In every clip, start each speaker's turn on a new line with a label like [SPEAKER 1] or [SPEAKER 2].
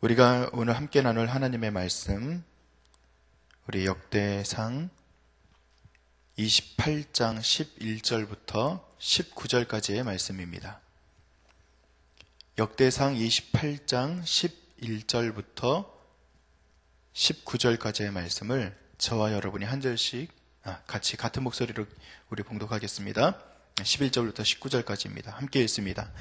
[SPEAKER 1] 우리가 오늘 함께 나눌 하나님의 말씀, 우리 역대상 28장 11절부터 19절까지의 말씀입니다. 역대상 28장 11절부터 19절까지의 말씀을 저와 여러분이 한 절씩 같이 같은 목소리로 우리 봉독하겠습니다. 11절부터 19절까지입니다. 함께 읽습니다.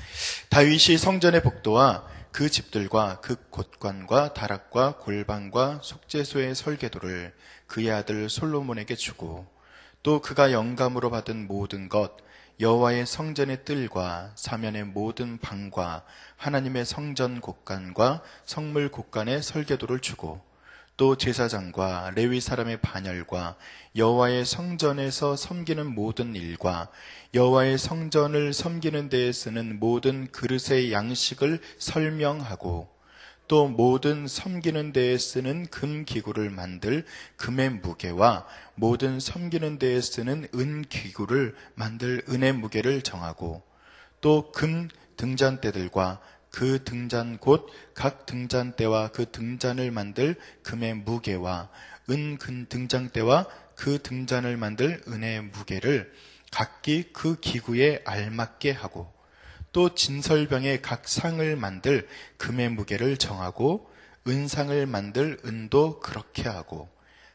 [SPEAKER 1] 다윗이 성전의 복도와 그 집들과 그 곳간과 다락과 골방과 속죄소의 설계도를 그의 아들 솔로몬에게 주고, 또 그가 영감으로 받은 모든 것, 여호와의 성전의 뜰과 사면의 모든 방과 하나님의 성전 곳간과 성물 곳간의 설계도를 주고, 또 제사장과 레위 사람의 반열과 여호와의 성전에서 섬기는 모든 일과 여호와의 성전을 섬기는 데에 쓰는 모든 그릇의 양식을 설명하고, 또 모든 섬기는 데에 쓰는 금기구를 만들 금의 무게와 모든 섬기는 데에 쓰는 은기구를 만들 은의 무게를 정하고, 또 금 등잔대들과 그 등잔 곧 각 등잔대와 그 등잔을 만들 금의 무게와 은 등잔대와 그 등잔을 만들 은의 무게를 각기 그 기구에 알맞게 하고, 또 진설병의 각 상을 만들 금의 무게를 정하고 은상을 만들 은도 그렇게 하고,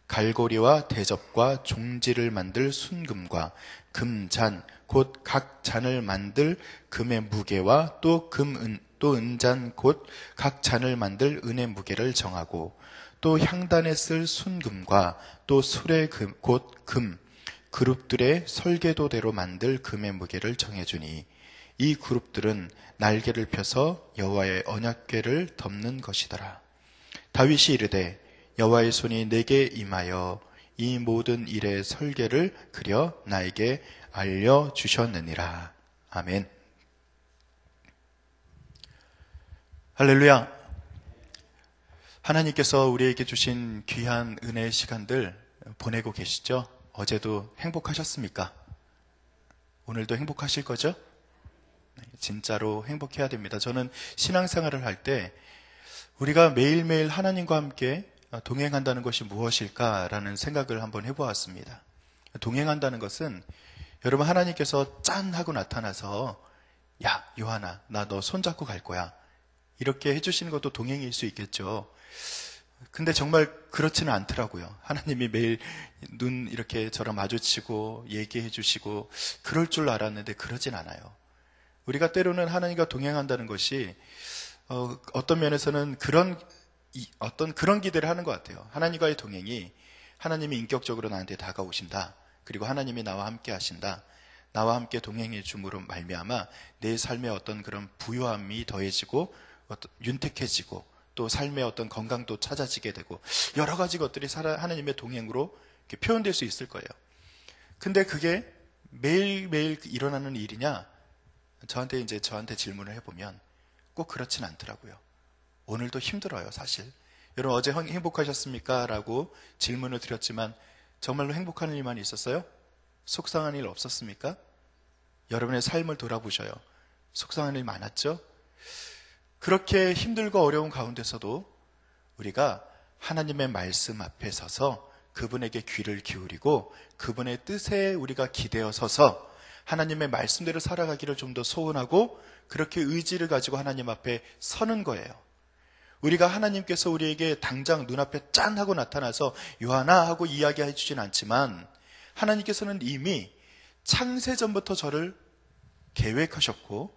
[SPEAKER 1] 갈고리와 대접과 종지를 만들 순금과 금잔 곧 각 잔을 만들 금의 무게와 또 은잔 곧 각 잔을 만들 은의 무게를 정하고, 또 향단에 쓸 순금과 또 수레 곧 금 그룹들의 설계도대로 만들 금의 무게를 정해주니, 이 그룹들은 날개를 펴서 여호와의 언약궤를 덮는 것이더라. 다윗이 이르되 여호와의 손이 내게 임하여 이 모든 일의 설계를 그려 나에게 알려주셨느니라. 아멘. 할렐루야. 하나님께서 우리에게 주신 귀한 은혜의 시간들 보내고 계시죠? 어제도 행복하셨습니까? 오늘도 행복하실 거죠? 진짜로 행복해야 됩니다. 저는 신앙생활을 할 때 우리가 매일매일 하나님과 함께 동행한다는 것이 무엇일까라는 생각을 한번 해보았습니다. 동행한다는 것은 여러분, 하나님께서 짠 하고 나타나서 야 요한아 나 너 손잡고 갈 거야 이렇게 해주시는 것도 동행일 수 있겠죠. 근데 정말 그렇지는 않더라고요. 하나님이 매일 눈 이렇게 저랑 마주치고 얘기해 주시고 그럴 줄 알았는데 그러진 않아요. 우리가 때로는 하나님과 동행한다는 것이 어떤 면에서는 그런 기대를 하는 것 같아요. 하나님과의 동행이 하나님이 인격적으로 나한테 다가오신다. 그리고 하나님이 나와 함께 하신다. 나와 함께 동행해 줌으로 말미암아 내 삶에 어떤 그런 부유함이 더해지고 윤택해지고 또 삶의 어떤 건강도 찾아지게 되고 여러 가지 것들이 하나님의 동행으로 표현될 수 있을 거예요. 근데 그게 매일매일 일어나는 일이냐? 저한테 질문을 해보면 꼭 그렇진 않더라고요. 오늘도 힘들어요, 사실. 여러분, 어제 행복하셨습니까? 라고 질문을 드렸지만 정말로 행복한 일만 있었어요? 속상한 일 없었습니까? 여러분의 삶을 돌아보셔요. 속상한 일 많았죠? 그렇게 힘들고 어려운 가운데서도 우리가 하나님의 말씀 앞에 서서 그분에게 귀를 기울이고 그분의 뜻에 우리가 기대어 서서 하나님의 말씀대로 살아가기를 좀 더 소원하고 그렇게 의지를 가지고 하나님 앞에 서는 거예요. 우리가 하나님께서 우리에게 당장 눈앞에 짠 하고 나타나서 요한아 하고 이야기해 주진 않지만 하나님께서는 이미 창세전부터 저를 계획하셨고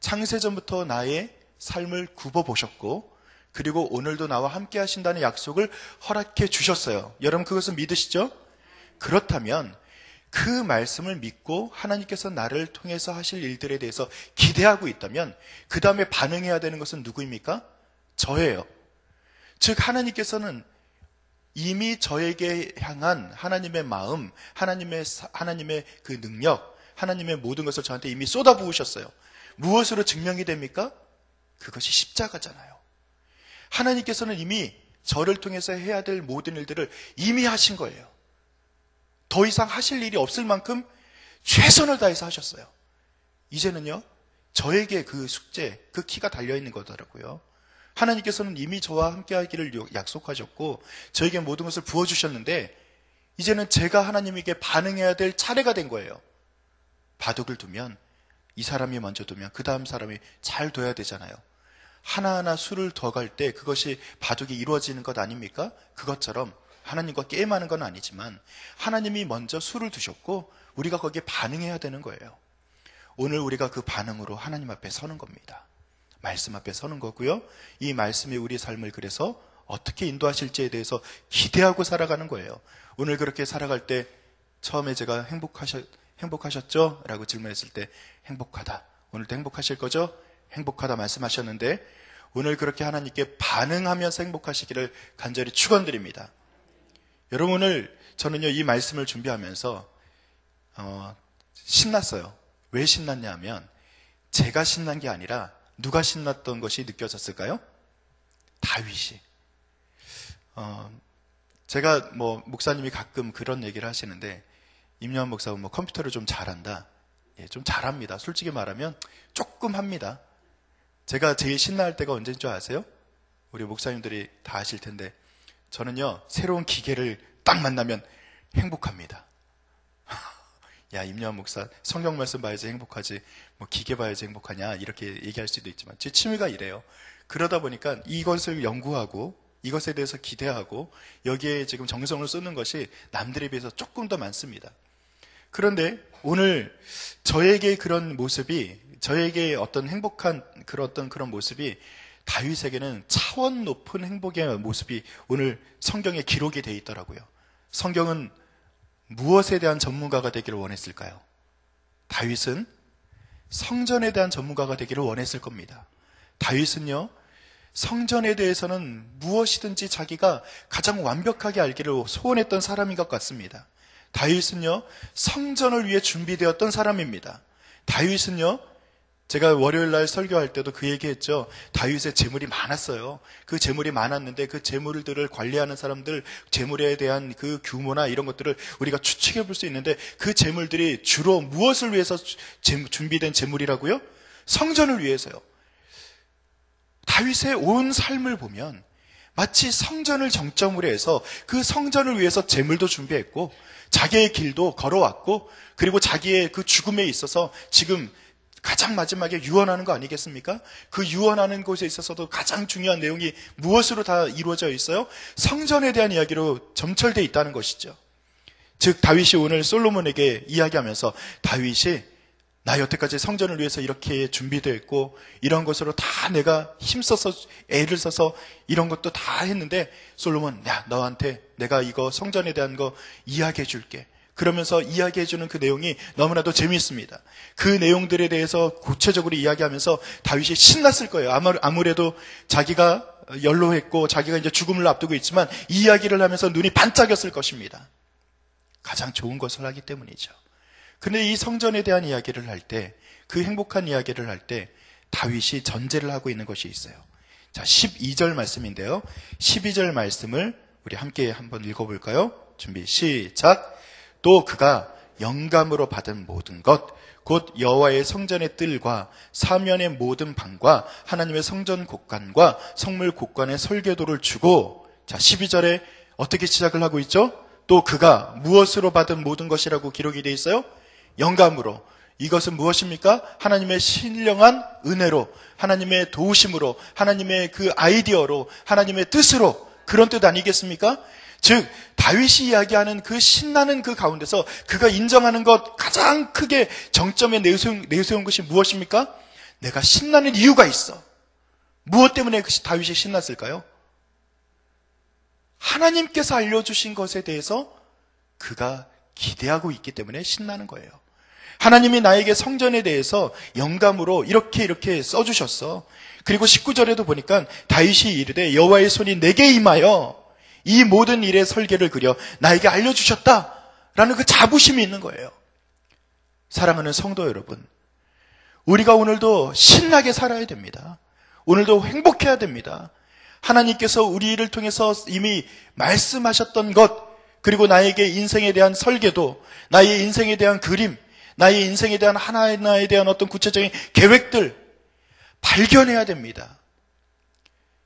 [SPEAKER 1] 창세전부터 나의 삶을 굽어보셨고 그리고 오늘도 나와 함께 하신다는 약속을 허락해 주셨어요. 여러분, 그것을 믿으시죠? 그렇다면 그 말씀을 믿고 하나님께서 나를 통해서 하실 일들에 대해서 기대하고 있다면 그 다음에 반응해야 되는 것은 누구입니까? 저예요. 즉, 하나님께서는 이미 저에게 향한 하나님의 마음, 하나님의 그 능력, 하나님의 모든 것을 저한테 이미 쏟아부으셨어요. 무엇으로 증명이 됩니까? 그것이 십자가잖아요. 하나님께서는 이미 저를 통해서 해야 될 모든 일들을 이미 하신 거예요. 더 이상 하실 일이 없을 만큼 최선을 다해서 하셨어요. 이제는요, 저에게 그 숙제, 그 키가 달려있는 거더라고요. 하나님께서는 이미 저와 함께 하기를 약속하셨고 저에게 모든 것을 부어주셨는데 이제는 제가 하나님에게 반응해야 될 차례가 된 거예요. 바둑을 두면 이 사람이 먼저 두면 그 다음 사람이 잘 둬야 되잖아요. 하나하나 수를 더 갈 때 그것이 바둑이 이루어지는 것 아닙니까? 그것처럼 하나님과 게임하는 건 아니지만 하나님이 먼저 수를 두셨고 우리가 거기에 반응해야 되는 거예요. 오늘 우리가 그 반응으로 하나님 앞에 서는 겁니다. 말씀 앞에 서는 거고요. 이 말씀이 우리 삶을 그래서 어떻게 인도하실지에 대해서 기대하고 살아가는 거예요. 오늘 그렇게 살아갈 때 처음에 제가 행복하셨죠? 라고 질문했을 때 행복하다. 오늘도 행복하실 거죠? 행복하다 말씀하셨는데 오늘 그렇게 하나님께 반응하면서 행복하시기를 간절히 축원드립니다. 여러분 오늘 저는요 이 말씀을 준비하면서 신났어요. 왜 신났냐 하면 제가 신난 게 아니라 누가 신났던 것이 느껴졌을까요? 다윗이. 제가 목사님이 가끔 그런 얘기를 하시는데 임요한 목사는 컴퓨터를 좀 잘한다. 예, 좀 잘합니다. 솔직히 말하면 조금 합니다. 제가 제일 신나할 때가 언제인 줄 아세요? 우리 목사님들이 다 아실 텐데 저는요 새로운 기계를 딱 만나면 행복합니다. 야 임요한 목사 성경 말씀 봐야지 행복하지 기계 봐야지 행복하냐 이렇게 얘기할 수도 있지만 제 취미가 이래요. 그러다 보니까 이것을 연구하고 이것에 대해서 기대하고 여기에 지금 정성을 쏟는 것이 남들에 비해서 조금 더 많습니다. 그런데 오늘 저에게 그런 모습이 저에게 어떤 행복한 그런 모습이 다윗에게는 차원 높은 행복의 모습이 오늘 성경에 기록이 되어 있더라고요. 성경은 무엇에 대한 전문가가 되기를 원했을까요? 다윗은 성전에 대한 전문가가 되기를 원했을 겁니다. 다윗은요 성전에 대해서는 무엇이든지 자기가 가장 완벽하게 알기를 소원했던 사람인 것 같습니다. 다윗은요 성전을 위해 준비되었던 사람입니다. 다윗은요 제가 월요일날 설교할 때도 그 얘기했죠. 다윗의 재물이 많았어요. 그 재물이 많았는데 그 재물들을 관리하는 사람들 재물에 대한 그 규모나 이런 것들을 우리가 추측해 볼 수 있는데 그 재물들이 주로 무엇을 위해서 준비된 재물이라고요? 성전을 위해서요. 다윗의 온 삶을 보면 마치 성전을 정점으로 해서 그 성전을 위해서 재물도 준비했고 자기의 길도 걸어왔고 그리고 자기의 그 죽음에 있어서 지금 가장 마지막에 유언하는 거 아니겠습니까? 그 유언하는 곳에 있어서도 가장 중요한 내용이 무엇으로 다 이루어져 있어요? 성전에 대한 이야기로 점철되어 있다는 것이죠. 즉 다윗이 오늘 솔로몬에게 이야기하면서 다윗이 나 여태까지 성전을 위해서 이렇게 준비되어 있고 이런 것으로 다 내가 힘써서 애를 써서 이런 것도 다 했는데 솔로몬 야 너한테 내가 이거 성전에 대한 거 이야기해 줄게. 그러면서 이야기해주는 그 내용이 너무나도 재미있습니다. 그 내용들에 대해서 구체적으로 이야기하면서 다윗이 신났을 거예요. 아무래도 자기가 연로했고 자기가 이제 죽음을 앞두고 있지만 이 이야기를 하면서 눈이 반짝였을 것입니다. 가장 좋은 것을 하기 때문이죠. 그런데 이 성전에 대한 이야기를 할 때, 그 행복한 이야기를 할 때 다윗이 전제를 하고 있는 것이 있어요. 자, 12절 말씀인데요. 12절 말씀을 우리 함께 한번 읽어볼까요? 준비 시작. 또 그가 영감으로 받은 모든 것, 곧 여호와의 성전의 뜰과 사면의 모든 방과 하나님의 성전 곳간과 성물 곳간의 설계도를 주고, 자 12절에 어떻게 시작을 하고 있죠? 또 그가 무엇으로 받은 모든 것이라고 기록이 되어 있어요? 영감으로. 이것은 무엇입니까? 하나님의 신령한 은혜로, 하나님의 도우심으로, 하나님의 그 아이디어로, 하나님의 뜻으로, 그런 뜻 아니겠습니까? 즉 다윗이 이야기하는 그 신나는 그 가운데서 그가 인정하는 것 가장 크게 정점에 내세운 것이 무엇입니까? 내가 신나는 이유가 있어. 무엇 때문에 다윗이 신났을까요? 하나님께서 알려주신 것에 대해서 그가 기대하고 있기 때문에 신나는 거예요. 하나님이 나에게 성전에 대해서 영감으로 이렇게 써주셨어. 그리고 19절에도 보니까 다윗이 이르되 여호와의 손이 내게 임하여 이 모든 일의 설계를 그려 나에게 알려주셨다라는 그 자부심이 있는 거예요. 사랑하는 성도 여러분, 우리가 오늘도 신나게 살아야 됩니다. 오늘도 행복해야 됩니다. 하나님께서 우리를 통해서 이미 말씀하셨던 것, 그리고 나에게 인생에 대한 설계도, 나의 인생에 대한 그림, 나의 인생에 대한 하나하나에 대한 어떤 구체적인 계획들 발견해야 됩니다.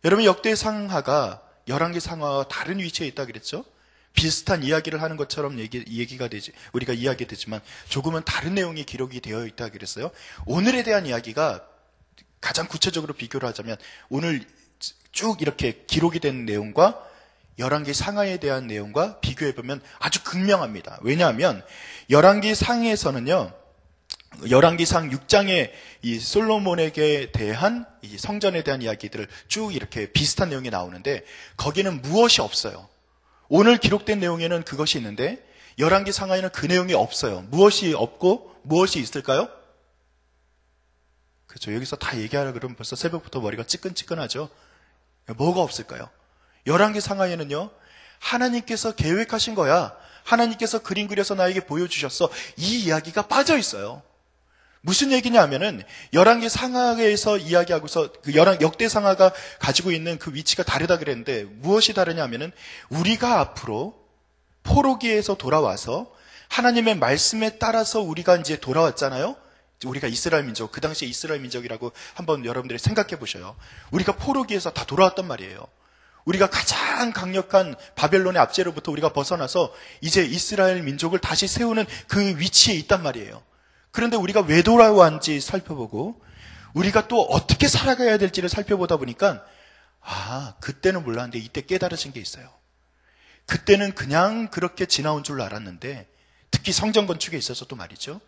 [SPEAKER 1] 여러분, 역대상하가 열왕기 상하와 다른 위치에 있다 그랬죠? 비슷한 이야기를 하는 것처럼 얘기가 되지, 우리가 이야기되지만 조금은 다른 내용이 기록이 되어 있다 그랬어요. 오늘에 대한 이야기가 가장 구체적으로 비교를 하자면 오늘 쭉 이렇게 기록이 된 내용과 열왕기 상하에 대한 내용과 비교해보면 아주 극명합니다. 왜냐하면 열왕기 상에서는요, 열왕기상 6장에 이 솔로몬에게 대한 이 성전에 대한 이야기들을 쭉 이렇게 비슷한 내용이 나오는데 거기는 무엇이 없어요. 오늘 기록된 내용에는 그것이 있는데 열왕기 상하에는 그 내용이 없어요. 무엇이 없고 무엇이 있을까요? 그렇죠. 여기서 다 얘기하라 그러면 벌써 새벽부터 머리가 찌끈찌끈하죠. 뭐가 없을까요? 열왕기 상하에는요, 하나님께서 계획하신 거야. 하나님께서 그림 그려서 나에게 보여주셨어. 이 이야기가 빠져 있어요. 무슨 얘기냐 하면은 열왕기 상하에서 이야기하고서 그 역대 상하가 가지고 있는 그 위치가 다르다 그랬는데 무엇이 다르냐 하면은 우리가 앞으로 포로기에서 돌아와서 하나님의 말씀에 따라서 우리가 이제 돌아왔잖아요. 우리가 이스라엘 민족, 그 당시에 이스라엘 민족이라고 한번 여러분들이 생각해 보셔요. 우리가 포로기에서 다 돌아왔단 말이에요. 우리가 가장 강력한 바벨론의 압제로부터 우리가 벗어나서 이제 이스라엘 민족을 다시 세우는 그 위치에 있단 말이에요. 그런데 우리가 왜 돌아왔는지 살펴보고 우리가 또 어떻게 살아가야 될지를 살펴보다 보니까 그때는 몰랐는데 이때 깨달아진 게 있어요. 그때는 그냥 그렇게 지나온 줄 알았는데, 특히 성전 건축에 있어서도 말이죠.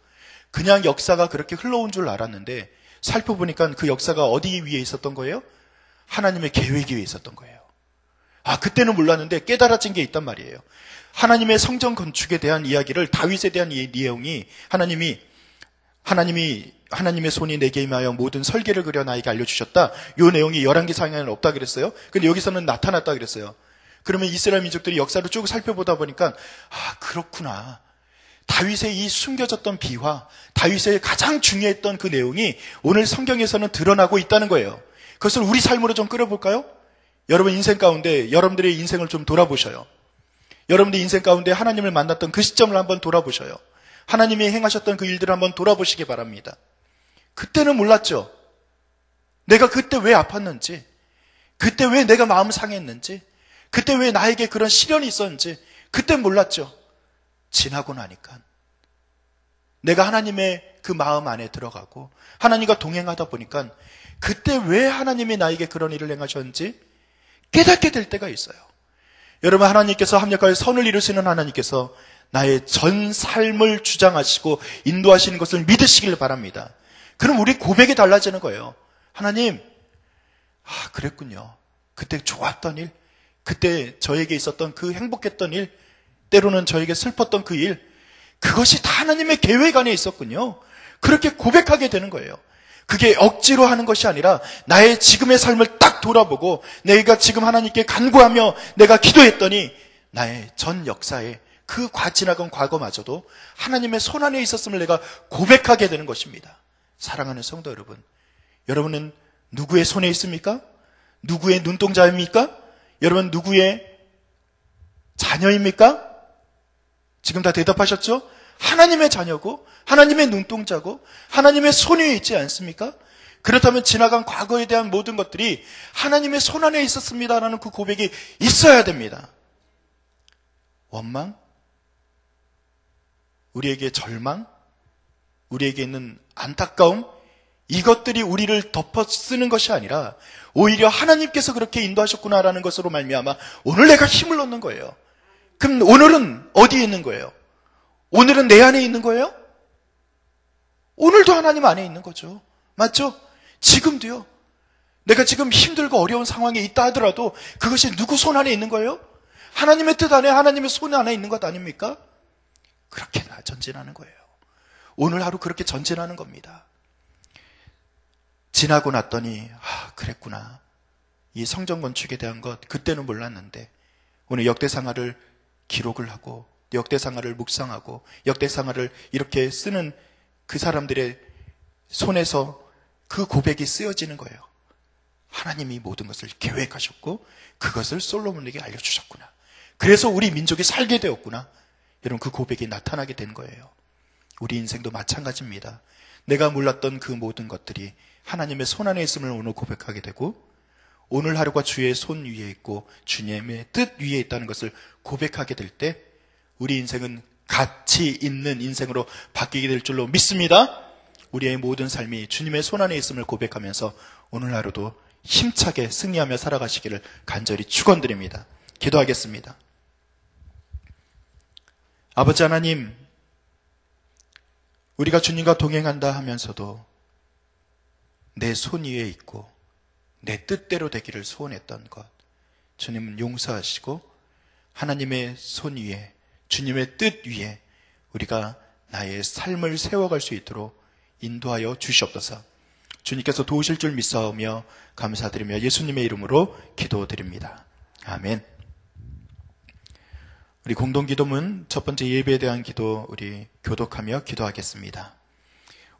[SPEAKER 1] 그냥 역사가 그렇게 흘러온 줄 알았는데 살펴보니까 그 역사가 어디 위에 있었던 거예요? 하나님의 계획 위에 있었던 거예요. 그때는 몰랐는데 깨달아진 게 있단 말이에요. 하나님의 성전 건축에 대한 이야기를, 다윗에 대한 이 내용이 하나님의 손이 내게 임하여 모든 설계를 그려 나에게 알려주셨다. 이 내용이 열왕기 상에는 없다 그랬어요. 근데 여기서는 나타났다 그랬어요. 그러면 이스라엘 민족들이 역사를 쭉 살펴보다 보니까 그렇구나. 다윗의 이 숨겨졌던 비화, 다윗의 가장 중요했던 그 내용이 오늘 성경에서는 드러나고 있다는 거예요. 그것을 우리 삶으로 좀 끌어볼까요? 여러분 인생 가운데 여러분들의 인생을 좀 돌아보셔요. 여러분들 인생 가운데 하나님을 만났던 그 시점을 한번 돌아보셔요. 하나님이 행하셨던 그 일들을 한번 돌아보시기 바랍니다. 그때는 몰랐죠. 내가 그때 왜 아팠는지, 그때 왜 내가 마음 상했는지, 그때 왜 나에게 그런 시련이 있었는지 그때 몰랐죠. 지나고 나니까 내가 하나님의 그 마음 안에 들어가고 하나님과 동행하다 보니까 그때 왜 하나님이 나에게 그런 일을 행하셨는지 깨닫게 될 때가 있어요. 여러분, 하나님께서 합력하여 선을 이루시는 하나님께서 나의 전 삶을 주장하시고 인도하시는 것을 믿으시길 바랍니다. 그럼 우리 고백이 달라지는 거예요. 하나님, 그랬군요. 그때 좋았던 일, 그때 저에게 있었던 그 행복했던 일, 때로는 저에게 슬펐던 그 일, 그것이 다 하나님의 계획 안에 있었군요. 그렇게 고백하게 되는 거예요. 그게 억지로 하는 것이 아니라 나의 지금의 삶을 딱 돌아보고 내가 지금 하나님께 간구하며 내가 기도했더니 나의 전 역사에 그 지나간 과거마저도 하나님의 손 안에 있었음을 내가 고백하게 되는 것입니다. 사랑하는 성도 여러분, 여러분은 누구의 손에 있습니까? 누구의 눈동자입니까? 여러분 누구의 자녀입니까? 지금 다 대답하셨죠? 하나님의 자녀고 하나님의 눈동자고 하나님의 손 위에 있지 않습니까? 그렇다면 지나간 과거에 대한 모든 것들이 하나님의 손 안에 있었습니다라는 그 고백이 있어야 됩니다. 원망? 우리에게 절망? 우리에게 있는 안타까움? 이것들이 우리를 덮어 쓰는 것이 아니라 오히려 하나님께서 그렇게 인도하셨구나라는 것으로 말미암아 오늘 내가 힘을 얻는 거예요. 그럼 오늘은 어디에 있는 거예요? 오늘은 내 안에 있는 거예요? 오늘도 하나님 안에 있는 거죠. 맞죠? 지금도요. 내가 지금 힘들고 어려운 상황에 있다 하더라도 그것이 누구 손 안에 있는 거예요? 하나님의 뜻 안에, 하나님의 손 안에 있는 것 아닙니까? 그렇게 전진하는 거예요. 오늘 하루 그렇게 전진하는 겁니다. 지나고 났더니 그랬구나. 이 성전 건축에 대한 것 그때는 몰랐는데 오늘 역대상하를 기록을 하고 역대상하를 묵상하고 역대상하를 이렇게 쓰는 그 사람들의 손에서 그 고백이 쓰여지는 거예요. 하나님이 모든 것을 계획하셨고 그것을 솔로몬에게 알려주셨구나. 그래서 우리 민족이 살게 되었구나. 여러분, 그 고백이 나타나게 된 거예요. 우리 인생도 마찬가지입니다. 내가 몰랐던 그 모든 것들이 하나님의 손 안에 있음을 오늘 고백하게 되고 오늘 하루가 주의 손 위에 있고 주님의 뜻 위에 있다는 것을 고백하게 될 때 우리 인생은 가치 있는 인생으로 바뀌게 될 줄로 믿습니다. 우리의 모든 삶이 주님의 손 안에 있음을 고백하면서 오늘 하루도 힘차게 승리하며 살아가시기를 간절히 축원드립니다. 기도하겠습니다. 아버지 하나님, 우리가 주님과 동행한다 하면서도 내 손 위에 있고 내 뜻대로 되기를 소원했던 것, 주님은 용서하시고 하나님의 손 위에, 주님의 뜻 위에 우리가 나의 삶을 세워갈 수 있도록 인도하여 주시옵소서. 주님께서 도우실 줄 믿사오며 감사드리며 예수님의 이름으로 기도드립니다. 아멘. 우리 공동기도문 첫 번째 예배에 대한 기도 우리 교독하며 기도하겠습니다.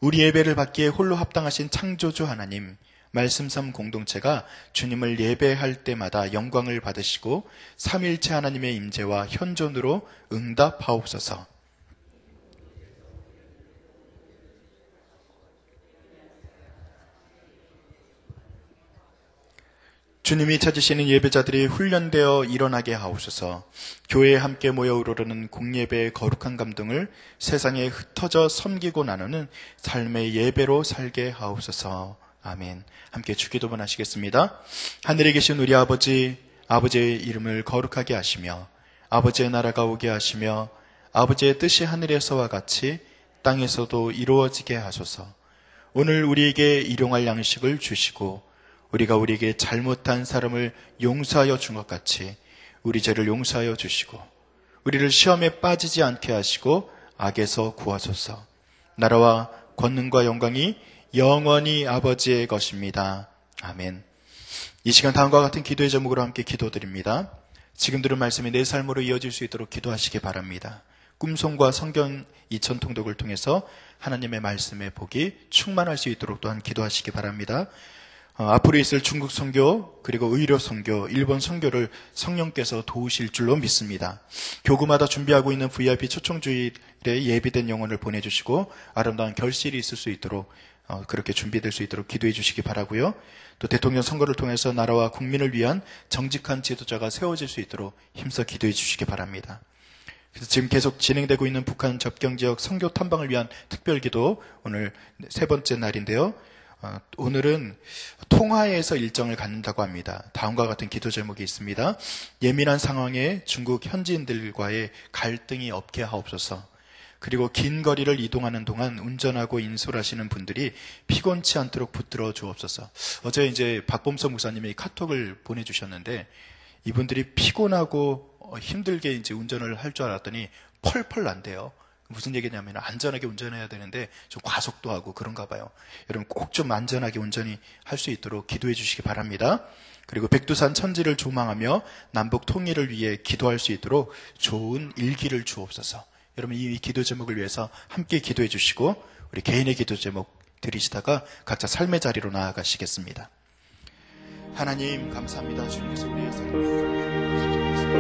[SPEAKER 1] 우리 예배를 받기에 홀로 합당하신 창조주 하나님, 말씀삼 공동체가 주님을 예배할 때마다 영광을 받으시고 삼일체 하나님의 임재와 현존으로 응답하옵소서. 주님이 찾으시는 예배자들이 훈련되어 일어나게 하옵소서. 교회에 함께 모여 우러르는 공예배의 거룩한 감동을 세상에 흩어져 섬기고 나누는 삶의 예배로 살게 하옵소서. 아멘. 함께 주기도문 하시겠습니다. 하늘에 계신 우리 아버지, 아버지의 이름을 거룩하게 하시며 아버지의 나라가 오게 하시며 아버지의 뜻이 하늘에서와 같이 땅에서도 이루어지게 하소서. 오늘 우리에게 일용할 양식을 주시고 우리가 우리에게 잘못한 사람을 용서하여 준 것 같이 우리 죄를 용서하여 주시고 우리를 시험에 빠지지 않게 하시고 악에서 구하소서. 나라와 권능과 영광이 영원히 아버지의 것입니다. 아멘. 이 시간 다음과 같은 기도의 제목으로 함께 기도드립니다. 지금 들은 말씀이 내 삶으로 이어질 수 있도록 기도하시기 바랍니다. 꿈송과 성경 2000 통독을 통해서 하나님의 말씀의 복이 충만할 수 있도록 또한 기도하시기 바랍니다. 앞으로 있을 중국 선교 그리고 의료 선교, 일본 선교를 성령께서 도우실 줄로 믿습니다. 교구마다 준비하고 있는 VIP 초청주일에 예비된 영혼을 보내주시고 아름다운 결실이 있을 수 있도록 그렇게 준비될 수 있도록 기도해 주시기 바라고요. 또 대통령 선거를 통해서 나라와 국민을 위한 정직한 지도자가 세워질 수 있도록 힘써 기도해 주시기 바랍니다. 그래서 지금 계속 진행되고 있는 북한 접경지역 선교 탐방을 위한 특별기도 오늘 세 번째 날인데요. 오늘은 통화에서 일정을 갖는다고 합니다. 다음과 같은 기도 제목이 있습니다. 예민한 상황에 중국 현지인들과의 갈등이 없게 하옵소서. 그리고 긴 거리를 이동하는 동안 운전하고 인솔하시는 분들이 피곤치 않도록 붙들어 주옵소서. 어제 이제 박범서 목사님이 카톡을 보내주셨는데 이분들이 피곤하고 힘들게 이제 운전을 할 줄 알았더니 펄펄 난대요. 무슨 얘기냐면 안전하게 운전해야 되는데 좀 과속도 하고 그런가 봐요. 여러분 꼭 좀 안전하게 운전이 할 수 있도록 기도해 주시기 바랍니다. 그리고 백두산 천지를 조망하며 남북 통일을 위해 기도할 수 있도록 좋은 일기를 주옵소서. 여러분 이 기도 제목을 위해서 함께 기도해 주시고 우리 개인의 기도 제목 드리시다가 각자 삶의 자리로 나아가시겠습니다. 하나님 감사합니다. 주님께서 우리의 삶을 주셨습니다.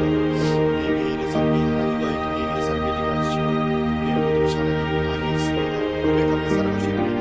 [SPEAKER 1] 매일의 삶이 하나님과의 동행의 삶이 되게 하시고 우리의 모든 시간에 안에 있습니다. 고백하며 살아갈 수 있도록